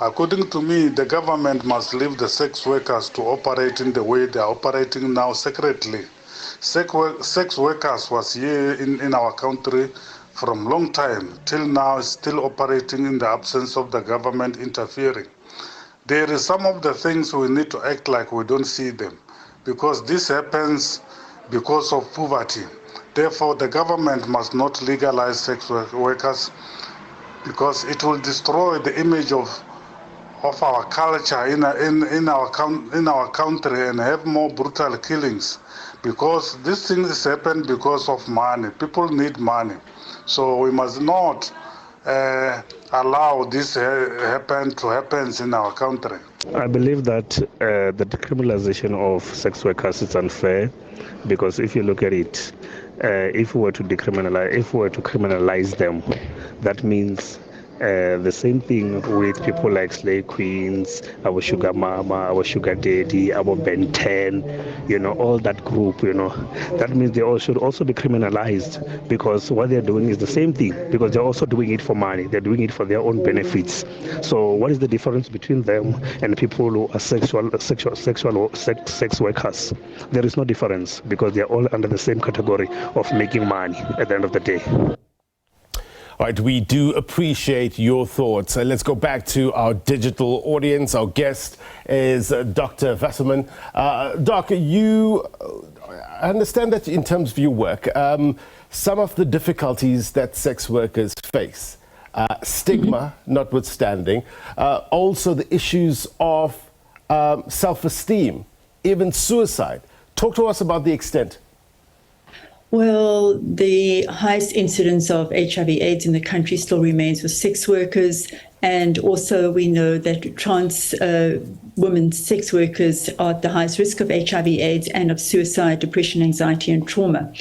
According to me, the government must leave the sex workers to operate in the way they are operating now secretly. Sex workers was here in our country from long time till now, still operating in the absence of the government interfering. There is some of the things we need to act like we don't see them, because this happens because of poverty. Therefore, the government must not legalize sex workers, because it will destroy the image of our culture in our country and have more brutal killings, because this thing has happened because of money. People need money. So we must not allow this happen in our country. I believe that the decriminalization of sex workers is unfair, because if you look at it, if we were to criminalize them, that means the same thing with people like slave queens, our sugar mama, our sugar daddy, our Ben 10, all that group, that means they all should also be criminalized, because what they're doing is the same thing, because they're also doing it for money. They're doing it for their own benefits. So what is the difference between them and people who are sex workers? There is no difference, because they're all under the same category of making money at the end of the day. All right, we do appreciate your thoughts. Let's go back to our digital audience. Our guest is Dr. Wasserman. Doc, I understand that in terms of your work, some of the difficulties that sex workers face, stigma notwithstanding, also the issues of self-esteem, even suicide. Talk to us about the extent. Well, the highest incidence of HIV/AIDS in the country still remains with sex workers, and also we know that trans women sex workers are at the highest risk of HIV/AIDS and of suicide, depression, anxiety, and trauma.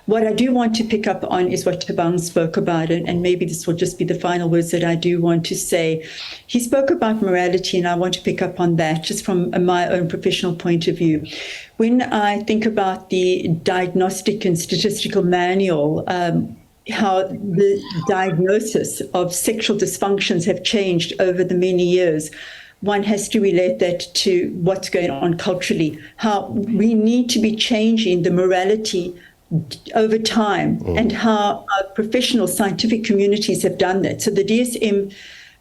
What I do want to pick up on is what Thabang spoke about, and maybe this will just be the final words that I do want to say. He spoke about morality, and I want to pick up on that just from my own professional point of view. When I think about the diagnostic and statistical manual, how the diagnosis of sexual dysfunctions have changed over the many years, one has to relate that to what's going on culturally, how we need to be changing the morality over time, and how our professional scientific communities have done that. So the DSM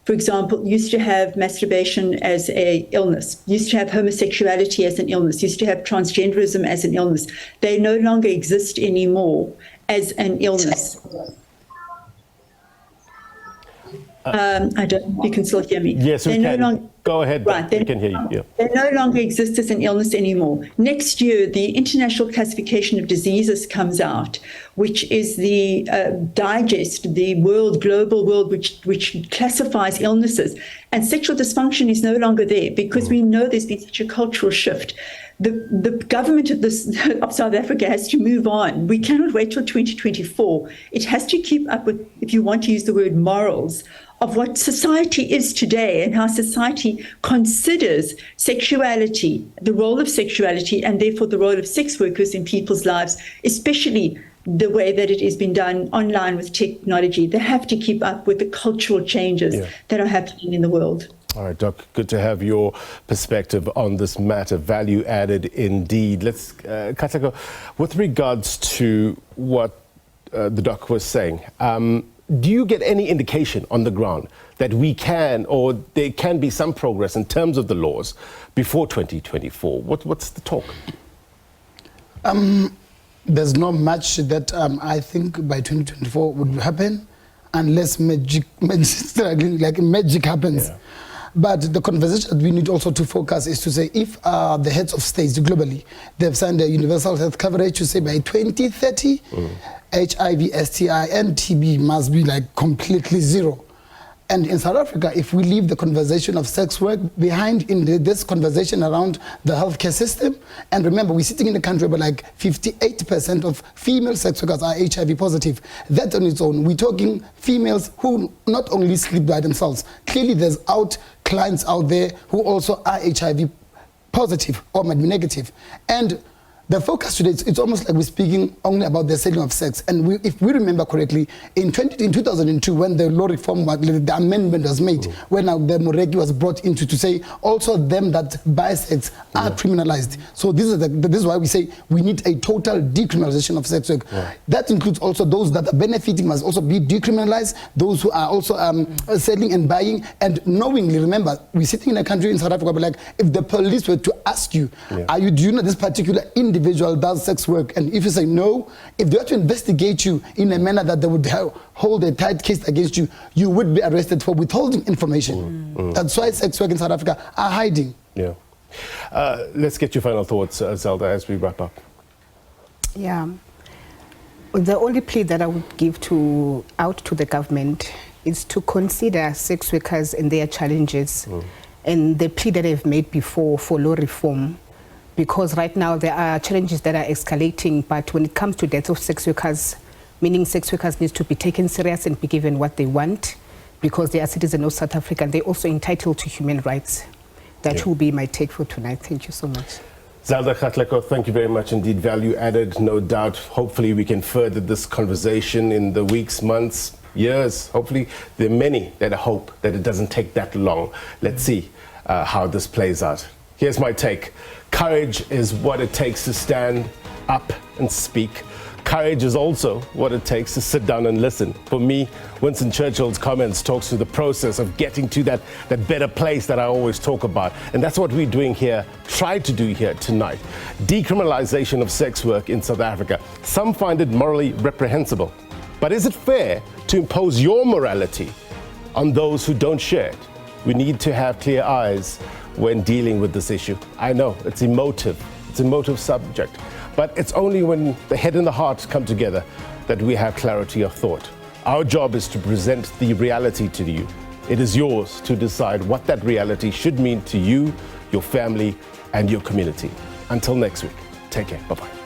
for example, used to have masturbation as an illness, used to have homosexuality as an illness, used to have transgenderism as an illness. They no longer exist anymore as an illness. I don't know if you can still hear me. Yes, we can. Go ahead. Right, we can hear you. Yeah. They no longer exist as an illness anymore. Next year, the International Classification of Diseases comes out, which is the digest, the global world, which classifies illnesses. And sexual dysfunction is no longer there because we know there's been such a cultural shift. The government of South Africa has to move on. We cannot wait till 2024. It has to keep up with, if you want to use the word morals, of what society is today and how society considers sexuality, the role of sexuality, and therefore the role of sex workers in people's lives, especially the way that it has been done online with technology. They have to keep up with the cultural changes that are happening in the world. All right, Doc, good to have your perspective on this matter. Value added indeed. Let's, Katlego, with regards to what the Doc was saying, do you get any indication on the ground that we can, or there can be some progress in terms of the laws before 2024? What's the talk? There's not much that I think by 2024 would happen unless magic happens. Yeah. But the conversation that we need also to focus is to say if the heads of states globally, they've signed a universal health coverage to say by 2030, HIV, STI and TB must be like completely zero. And in South Africa, if we leave the conversation of sex work behind in this conversation around the healthcare system, and remember, we're sitting in a country where like 58% of female sex workers are HIV positive. That on its own, we're talking females who not only sleep by themselves. Clearly, there's clients out there who also are HIV positive or might be negative. And the focus today, it's almost like we're speaking only about the selling of sex. And if we remember correctly, in 2002, when the law reform, the amendment was made, when the Moregi was brought into to say also them that buy sex are criminalized. So this is why we say we need a total decriminalization of sex work. That includes also those that are benefiting must also be decriminalized, those who are also selling and buying, and knowingly, remember, we're sitting in a country in South Africa, but like if the police were to ask you, do you know this particular individual does sex work, and if you say no, if they were to investigate you in a manner that they would hold a tight case against you, you would be arrested for withholding information. That's why sex work in South Africa are hiding. Yeah. Let's get your final thoughts, Zelda, as we wrap up. Yeah. The only plea that I would give out to the government is to consider sex workers and their challenges and the plea that they've made before for law reform. Because right now there are challenges that are escalating, but when it comes to deaths of sex workers, meaning sex workers need to be taken serious and be given what they want, because they are citizens of South Africa and they're also entitled to human rights. That will be my take for tonight. Thank you so much. Zelda Katlego, thank you very much indeed. Value added, no doubt. Hopefully we can further this conversation in the weeks, months, years. Hopefully there are many that hope that it doesn't take that long. Let's see how this plays out. Here's my take. Courage is what it takes to stand up and speak. Courage is also what it takes to sit down and listen. For me, Winston Churchill's comments talks to the process of getting to that better place that I always talk about. And that's what we're doing here, try to do here tonight. Decriminalisation of sex work in South Africa. Some find it morally reprehensible. But is it fair to impose your morality on those who don't share it? We need to have clear eyes when dealing with this issue. I know it's emotive subject, but it's only when the head and the heart come together that we have clarity of thought. Our job is to present the reality to you. It is yours to decide what that reality should mean to you, your family, and your community. Until next week, take care. Bye-bye.